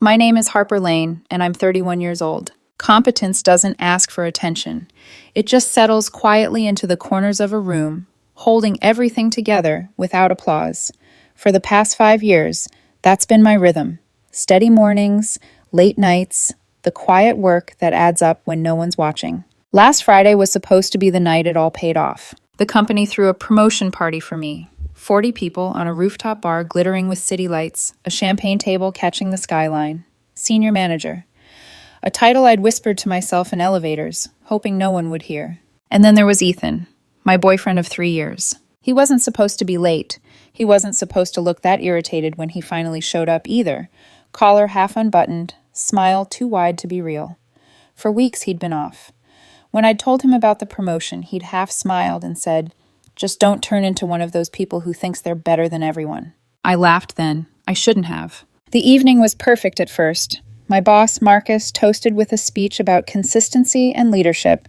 My name is Harper Lane, and I'm 31 years old. Competence doesn't ask for attention. It just settles quietly into the corners of a room, holding everything together without applause. For the past 5 years, that's been my rhythm. Steady mornings, late nights, the quiet work that adds up when no one's watching. Last Friday was supposed to be the night it all paid off. The company threw a promotion party for me. 40 people on a rooftop bar glittering with city lights, a champagne table catching the skyline. Senior manager. A title I'd whispered to myself in elevators, hoping no one would hear. And then there was Ethan, my boyfriend of 3 years. He wasn't supposed to be late. He wasn't supposed to look that irritated when he finally showed up either. Collar half unbuttoned, smile too wide to be real. For weeks he'd been off. When I'd told him about the promotion, he'd half smiled and said, "Just don't turn into one of those people who thinks they're better than everyone." I laughed then. I shouldn't have. The evening was perfect at first. My boss, Marcus, toasted with a speech about consistency and leadership.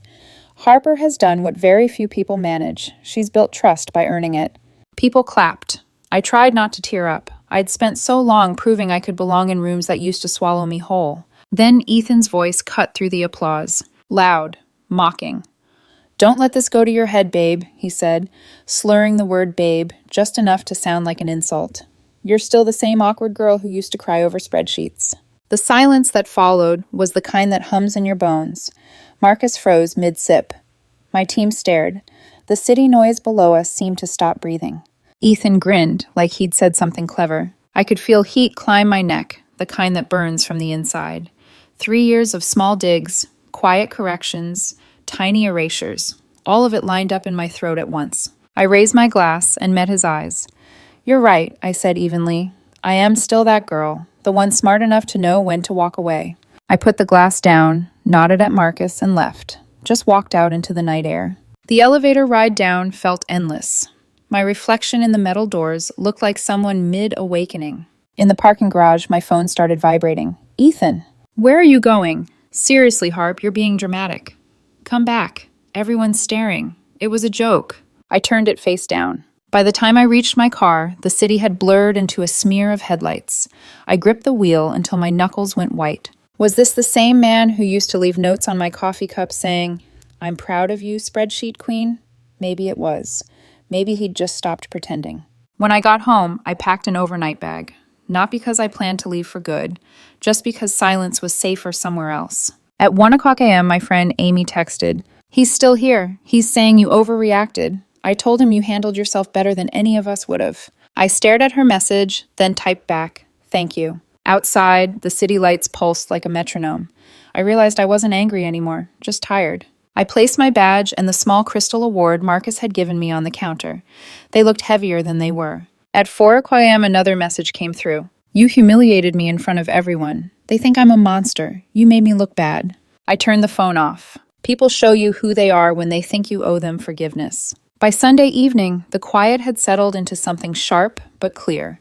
Harper has done what very few people manage. She's built trust by earning it. People clapped. I tried not to tear up. I'd spent so long proving I could belong in rooms that used to swallow me whole. Then Ethan's voice cut through the applause. Loud, mocking. "Don't let this go to your head, babe," he said, slurring the word babe just enough to sound like an insult. "You're still the same awkward girl who used to cry over spreadsheets." The silence that followed was the kind that hums in your bones. Marcus froze mid-sip. My team stared. The city noise below us seemed to stop breathing. Ethan grinned, like he'd said something clever. I could feel heat climb my neck, the kind that burns from the inside. 3 years of small digs, quiet corrections, tiny erasures, all of it lined up in my throat at once. I raised my glass and met his eyes. "You're right," I said evenly. "I am still that girl, the one smart enough to know when to walk away." I put the glass down, nodded at Marcus, and left. Just walked out into the night air. The elevator ride down felt endless. My reflection in the metal doors looked like someone mid-awakening. In the parking garage, my phone started vibrating. "Ethan, where are you going? Seriously, Harp, you're being dramatic. Come back. Everyone's staring. It was a joke." I turned it face down. By the time I reached my car, the city had blurred into a smear of headlights. I gripped the wheel until my knuckles went white. Was this the same man who used to leave notes on my coffee cup saying, "I'm proud of you, spreadsheet queen"? Maybe it was. Maybe he'd just stopped pretending. When I got home, I packed an overnight bag. Not because I planned to leave for good, just because silence was safer somewhere else. At 1 o'clock a.m., my friend Amy texted, "He's still here. He's saying you overreacted. I told him you handled yourself better than any of us would have." I stared at her message, then typed back, "Thank you." Outside, the city lights pulsed like a metronome. I realized I wasn't angry anymore, just tired. I placed my badge and the small crystal award Marcus had given me on the counter. They looked heavier than they were. At 4 a.m., another message came through. "You humiliated me in front of everyone. They think I'm a monster. You made me look bad." I turned the phone off. People show you who they are when they think you owe them forgiveness. By Sunday evening, the quiet had settled into something sharp but clear.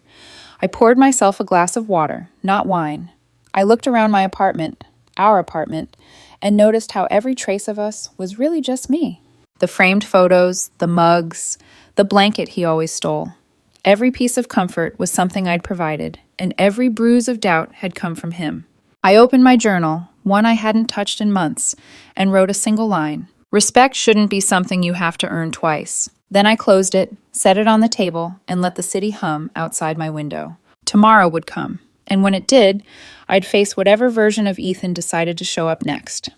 I poured myself a glass of water, not wine. I looked around my apartment, our apartment, and noticed how every trace of us was really just me. The framed photos, the mugs, the blanket he always stole. Every piece of comfort was something I'd provided, and every bruise of doubt had come from him. I opened my journal, one I hadn't touched in months, and wrote a single line. Respect shouldn't be something you have to earn twice. Then I closed it, set it on the table, and let the city hum outside my window. Tomorrow would come, and when it did, I'd face whatever version of Ethan decided to show up next.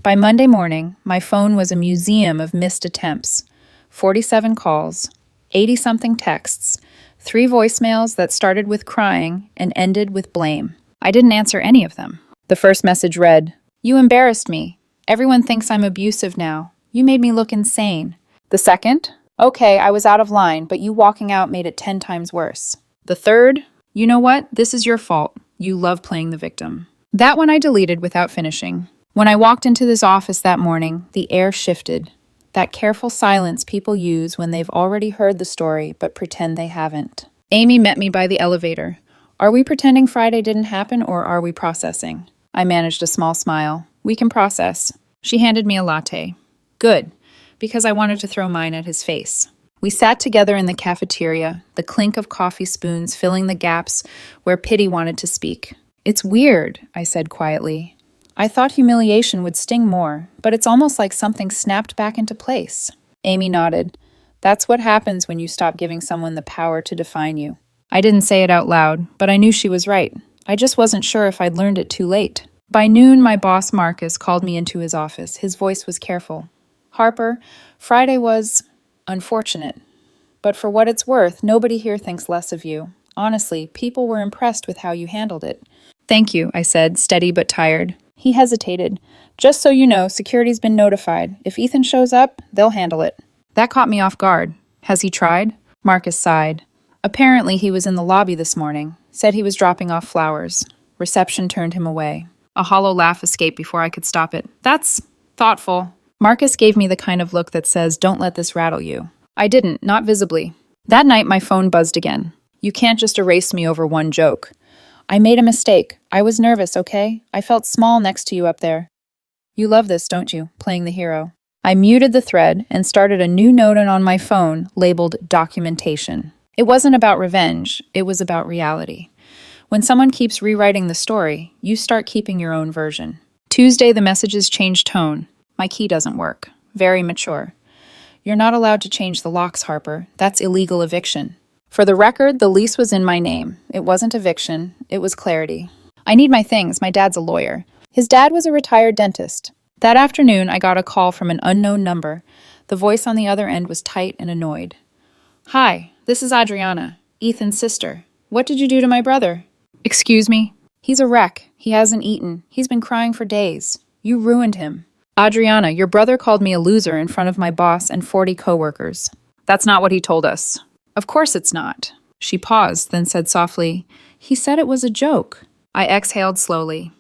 By Monday morning, my phone was a museum of missed attempts. 47 calls, 80-something texts, 3 voicemails that started with crying and ended with blame. I didn't answer any of them. The first message read, "You embarrassed me. Everyone thinks I'm abusive now. You made me look insane." The second, "Okay, I was out of line, but you walking out made it 10 times worse." The third, "You know what? This is your fault. You love playing the victim." That one I deleted without finishing. When I walked into this office that morning, the air shifted. That careful silence people use when they've already heard the story but pretend they haven't. Amy met me by the elevator. "Are we pretending Friday didn't happen, or are we processing?" I managed a small smile. "We can process." She handed me a latte. Good, because I wanted to throw mine at his face. We sat together in the cafeteria, the clink of coffee spoons filling the gaps where pity wanted to speak. It's weird, I said quietly. I thought humiliation would sting more, but it's almost like something snapped back into place. Amy nodded. That's what happens when you stop giving someone the power to define you. I didn't say it out loud, but I knew she was right. I just wasn't sure if I'd learned it too late. By noon, my boss Marcus called me into his office. His voice was careful. Harper, Friday was unfortunate. But for what it's worth, nobody here thinks less of you. Honestly, people were impressed with how you handled it. Thank you, I said, steady but tired. He hesitated. Just so you know, security's been notified. If Ethan shows up, they'll handle it. That caught me off guard. Has he tried? Marcus sighed. Apparently he was in the lobby this morning. Said he was dropping off flowers. Reception turned him away. A hollow laugh escaped before I could stop it. That's thoughtful. Marcus gave me the kind of look that says, don't let this rattle you. I didn't, not visibly. That night my phone buzzed again. You can't just erase me over one joke. I made a mistake. I was nervous, okay? I felt small next to you up there. You love this, don't you? Playing the hero. I muted the thread and started a new note on my phone labeled documentation. It wasn't about revenge, it was about reality. When someone keeps rewriting the story, you start keeping your own version. Tuesday, the messages changed tone. My key doesn't work. Very mature. You're not allowed to change the locks, Harper. That's illegal eviction. For the record, the lease was in my name. It wasn't eviction, it was clarity. I need my things. My dad's a lawyer. His dad was a retired dentist. That afternoon, I got a call from an unknown number. The voice on the other end was tight and annoyed. Hi, this is Adriana, Ethan's sister. What did you do to my brother? Excuse me? He's a wreck. He hasn't eaten. He's been crying for days. You ruined him. Adriana, your brother called me a loser in front of my boss and 40 coworkers. That's not what he told us. Of course it's not. She paused, then said softly, he said it was a joke. I exhaled slowly.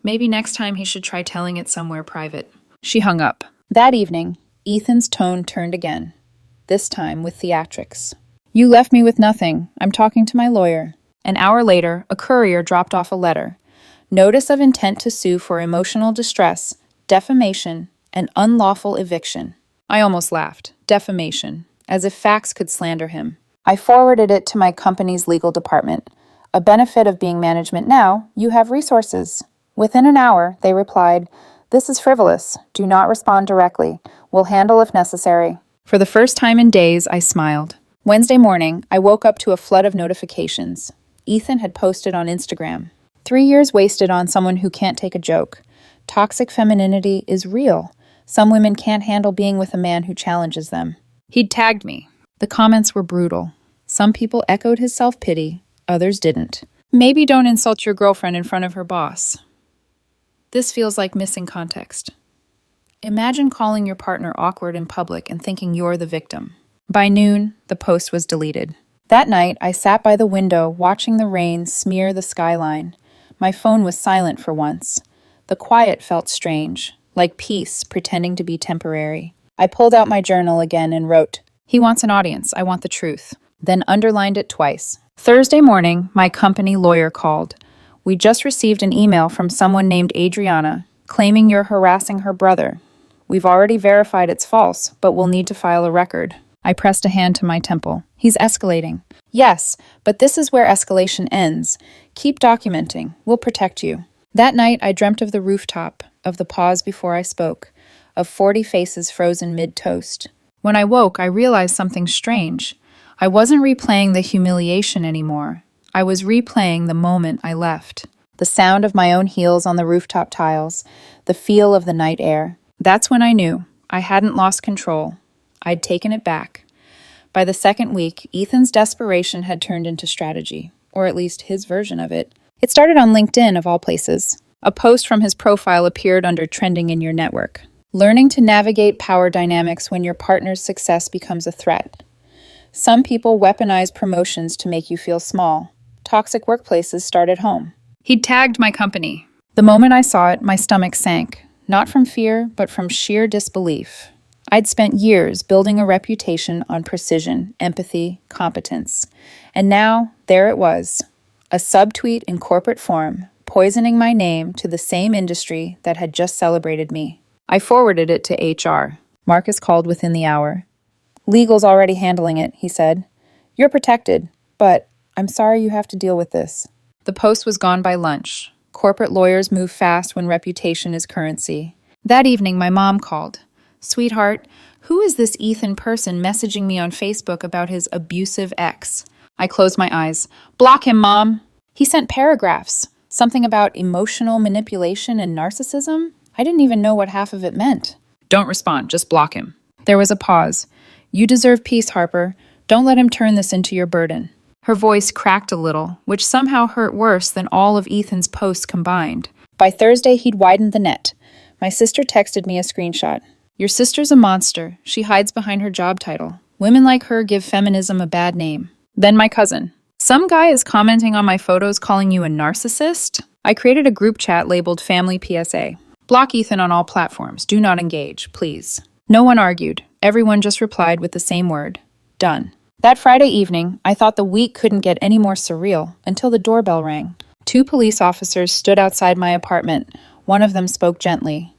Maybe next time he should try telling it somewhere private. She hung up. That evening, Ethan's tone turned again, this time with theatrics. You left me with nothing. I'm talking to my lawyer. An hour later, a courier dropped off a letter. Notice of intent to sue for emotional distress, defamation, and unlawful eviction. I almost laughed. Defamation. As if facts could slander him. I forwarded it to my company's legal department. A benefit of being management now, you have resources. Within an hour, they replied, this is frivolous. Do not respond directly. We'll handle if necessary. For the first time in days, I smiled. Wednesday morning, I woke up to a flood of notifications. Ethan had posted on Instagram. 3 years wasted on someone who can't take a joke. Toxic femininity is real. Some women can't handle being with a man who challenges them. He'd tagged me. The comments were brutal. Some people echoed his self-pity, others didn't. Maybe don't insult your girlfriend in front of her boss. This feels like missing context. Imagine calling your partner awkward in public and thinking you're the victim. By noon, the post was deleted. That night, I sat by the window watching the rain smear the skyline. My phone was silent for once. The quiet felt strange, like peace pretending to be temporary. I pulled out my journal again and wrote, he wants an audience, I want the truth. Then underlined it twice. Thursday morning, my company lawyer called. We just received an email from someone named Adriana, claiming you're harassing her brother. We've already verified it's false, but we'll need to file a record. I pressed a hand to my temple. He's escalating. Yes, but this is where escalation ends. Keep documenting. We'll protect you. That night, I dreamt of the rooftop, of the pause before I spoke, of 40 faces frozen mid-toast. When I woke, I realized something strange. I wasn't replaying the humiliation anymore. I was replaying the moment I left. The sound of my own heels on the rooftop tiles, the feel of the night air. That's when I knew. I hadn't lost control. I'd taken it back. By the second week, Ethan's desperation had turned into strategy, or at least his version of it. It started on LinkedIn, of all places. A post from his profile appeared under trending in your network. Learning to navigate power dynamics when your partner's success becomes a threat. Some people weaponize promotions to make you feel small. Toxic workplaces start at home. He'd tagged my company. The moment I saw it, my stomach sank. Not from fear, but from sheer disbelief. I'd spent years building a reputation on precision, empathy, competence. And now, there it was. A subtweet in corporate form, poisoning my name to the same industry that had just celebrated me. I forwarded it to HR. Marcus called within the hour. Legal's already handling it, he said. You're protected, but I'm sorry you have to deal with this. The post was gone by lunch. Corporate lawyers move fast when reputation is currency. That evening, my mom called. "Sweetheart, who is this Ethan person messaging me on Facebook about his abusive ex?" I closed my eyes. "Block him, Mom." He sent paragraphs. Something about emotional manipulation and narcissism? I didn't even know what half of it meant. "Don't respond, just block him." There was a pause. "You deserve peace, Harper. Don't let him turn this into your burden." Her voice cracked a little, which somehow hurt worse than all of Ethan's posts combined. By Thursday, he'd widened the net. My sister texted me a screenshot. "Your sister's a monster. She hides behind her job title. Women like her give feminism a bad name." Then my cousin. "Some guy is commenting on my photos calling you a narcissist?" I created a group chat labeled Family PSA. "Block Ethan on all platforms. Do not engage, please." No one argued. Everyone just replied with the same word. Done. That Friday evening, I thought the week couldn't get any more surreal until the doorbell rang. 2 police officers stood outside my apartment. One of them spoke gently.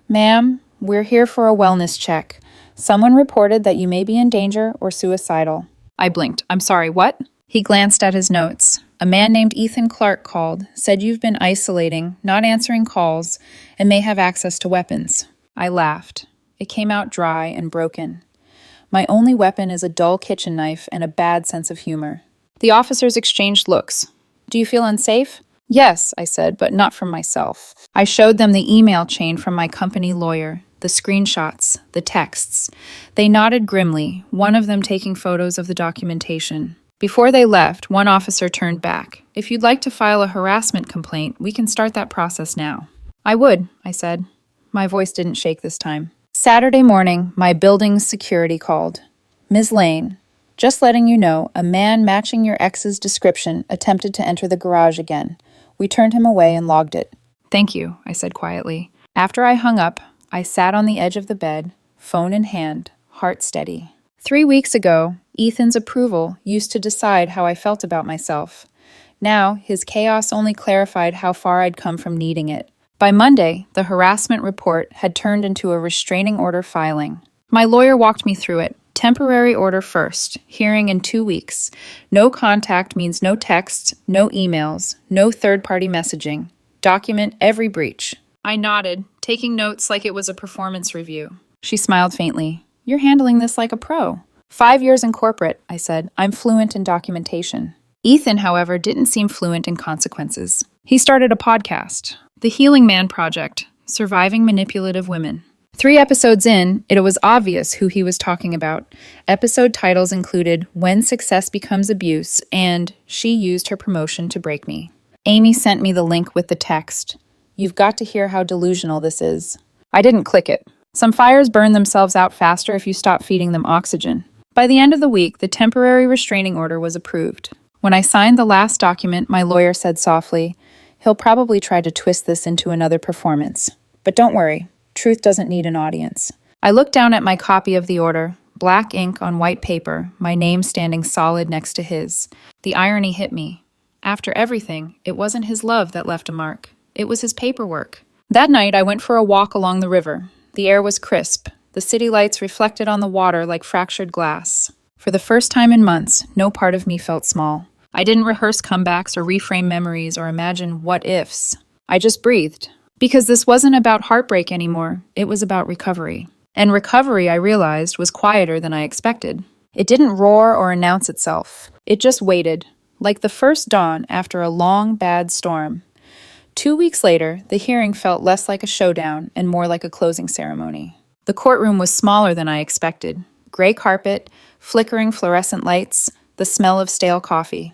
"Ma'am, we're here for a wellness check. Someone reported that you may be in danger or suicidal." I blinked. "I'm sorry, what?" He glanced at his notes. "A man named Ethan Clark called, said you've been isolating, not answering calls, and may have access to weapons." I laughed. It came out dry and broken. My only weapon is a dull kitchen knife and a bad sense of humor. The officers exchanged looks. "Do you feel unsafe?" "Yes," I said, "but not from myself." I showed them the email chain from my company lawyer, the screenshots, the texts. They nodded grimly, one of them taking photos of the documentation. Before they left, one officer turned back. "If you'd like to file a harassment complaint, we can start that process now." "I would," I said. My voice didn't shake this time. Saturday morning, my building's security called. "Ms. Lane, just letting you know, a man matching your ex's description attempted to enter the garage again. We turned him away and logged it." "Thank you," I said quietly. After I hung up, I sat on the edge of the bed, phone in hand, heart steady. 3 weeks ago, Ethan's approval used to decide how I felt about myself. Now, his chaos only clarified how far I'd come from needing it. By Monday, the harassment report had turned into a restraining order filing. My lawyer walked me through it. Temporary order first, hearing in 2 weeks. No contact means no texts, no emails, no third-party messaging. Document every breach. I nodded, taking notes like it was a performance review. She smiled faintly. "You're handling this like a pro." 5 years in corporate, I said. "I'm fluent in documentation." Ethan, however, didn't seem fluent in consequences. He started a podcast. The Healing Man Project, Surviving Manipulative Women. 3 episodes in, it was obvious who he was talking about. Episode titles included When Success Becomes Abuse and She Used Her Promotion to Break Me. Amy sent me the link with the text. "You've got to hear how delusional this is." I didn't click it. Some fires burn themselves out faster if you stop feeding them oxygen. By the end of the week, the temporary restraining order was approved. When I signed the last document, my lawyer said softly, "He'll probably try to twist this into another performance. But don't worry, truth doesn't need an audience." I looked down at my copy of the order, black ink on white paper, my name standing solid next to his. The irony hit me. After everything, it wasn't his love that left a mark. It was his paperwork. That night, I went for a walk along the river. The air was crisp. The city lights reflected on the water like fractured glass. For the first time in months, no part of me felt small. I didn't rehearse comebacks or reframe memories or imagine what-ifs. I just breathed. Because this wasn't about heartbreak anymore, it was about recovery. And recovery, I realized, was quieter than I expected. It didn't roar or announce itself. It just waited, like the first dawn after a long, bad storm. 2 weeks later, the hearing felt less like a showdown and more like a closing ceremony. The courtroom was smaller than I expected. Gray carpet, flickering fluorescent lights, the smell of stale coffee.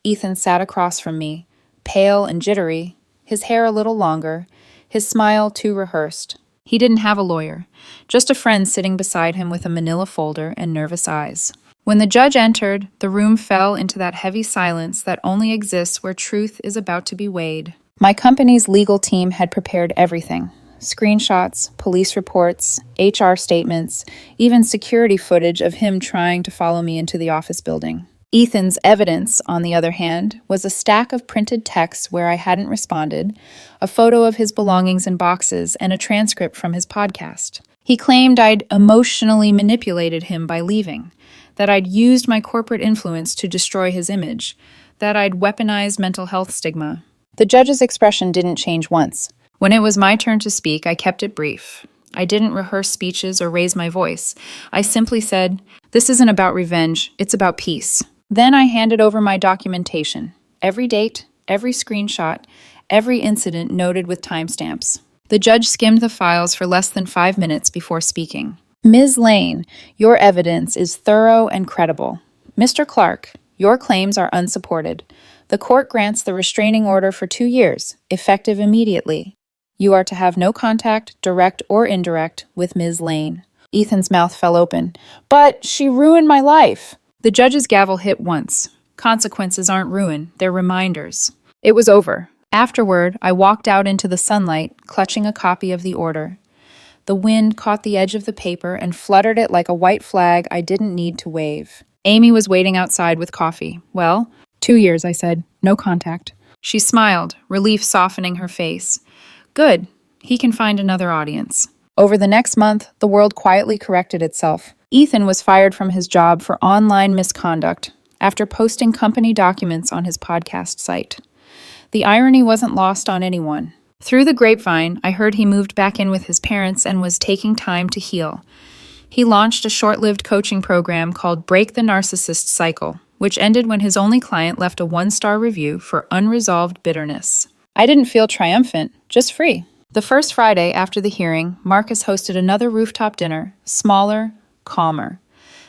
Ethan sat across from me, pale and jittery, his hair a little longer, his smile too rehearsed. He didn't have a lawyer, just a friend sitting beside him with a manila folder and nervous eyes. When the judge entered, the room fell into that heavy silence that only exists where truth is about to be weighed. My company's legal team had prepared everything. Screenshots, police reports, HR statements, even security footage of him trying to follow me into the office building. Ethan's evidence, on the other hand, was a stack of printed texts where I hadn't responded, a photo of his belongings in boxes, and a transcript from his podcast. He claimed I'd emotionally manipulated him by leaving, that I'd used my corporate influence to destroy his image, that I'd weaponized mental health stigma. The judge's expression didn't change once. When it was my turn to speak, I kept it brief. I didn't rehearse speeches or raise my voice. I simply said, "This isn't about revenge, it's about peace." Then I handed over my documentation. Every date, every screenshot, every incident noted with timestamps. The judge skimmed the files for less than 5 minutes before speaking. "Ms. Lane, your evidence is thorough and credible. Mr. Clark, your claims are unsupported. The court grants the restraining order for 2 years, effective immediately. You are to have no contact, direct or indirect, with Ms. Lane." Ethan's mouth fell open. "But she ruined my life." The judge's gavel hit once. Consequences aren't ruin, they're reminders. It was over. Afterward, I walked out into the sunlight, clutching a copy of the order. The wind caught the edge of the paper and fluttered it like a white flag I didn't need to wave. Amy was waiting outside with coffee. "Well?" "2 years," I said. "No contact." She smiled, relief softening her face. "Good. He can find another audience." Over the next month, the world quietly corrected itself. Ethan was fired from his job for online misconduct after posting company documents on his podcast site. The irony wasn't lost on anyone. Through the grapevine, I heard he moved back in with his parents and was taking time to heal. He launched a short-lived coaching program called Break the Narcissist Cycle, which ended when his only client left a 1-star review for unresolved bitterness. I didn't feel triumphant, just free. The first Friday after the hearing, Marcus hosted another rooftop dinner, smaller, calmer.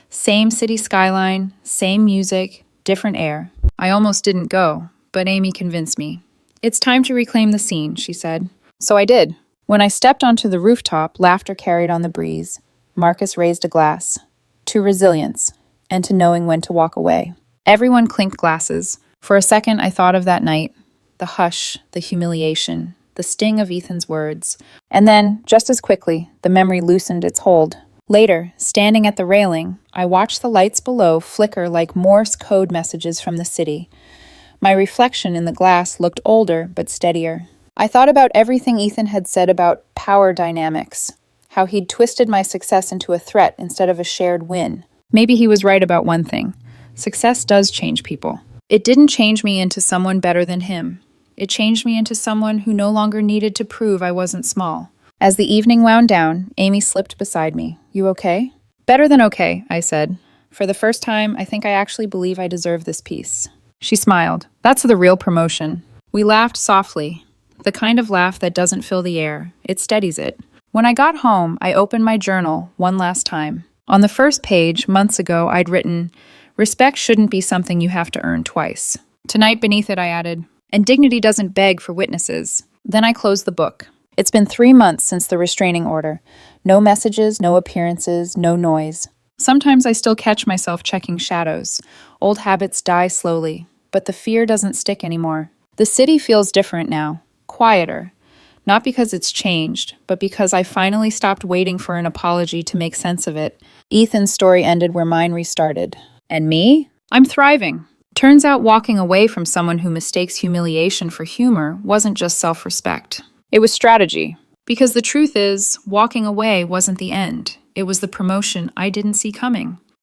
Same city skyline, same music, different air. I almost didn't go, but Amy convinced me. "It's time to reclaim the scene," she said. So I did. When I stepped onto the rooftop, laughter carried on the breeze. Marcus raised a glass. To resilience, and to knowing when to walk away. Everyone clinked glasses. For a second, I thought of that night. The hush, the humiliation, the sting of Ethan's words. And then, just as quickly, the memory loosened its hold. Later, standing at the railing, I watched the lights below flicker like Morse code messages from the city. My reflection in the glass looked older but steadier. I thought about everything Ethan had said about power dynamics, how he'd twisted my success into a threat instead of a shared win. Maybe he was right about one thing. Success does change people. It didn't change me into someone better than him. It changed me into someone who no longer needed to prove I wasn't small. As the evening wound down, Amy slipped beside me. "You okay?" "Better than okay," I said. "For the first time, I think I actually believe I deserve this peace." She smiled. "That's the real promotion." We laughed softly, the kind of laugh that doesn't fill the air. It steadies it. When I got home, I opened my journal one last time. On the first page, months ago, I'd written, "Respect shouldn't be something you have to earn twice." Tonight, beneath it, I added, "And dignity doesn't beg for witnesses." Then I closed the book. It's been 3 months since the restraining order. No messages, no appearances, no noise. Sometimes I still catch myself checking shadows. Old habits die slowly, but the fear doesn't stick anymore. The city feels different now, quieter. Not because it's changed, but because I finally stopped waiting for an apology to make sense of it. Ethan's story ended where mine restarted. And me? I'm thriving. Turns out walking away from someone who mistakes humiliation for humor wasn't just self-respect. It was strategy. Because the truth is, walking away wasn't the end. It was the promotion I didn't see coming.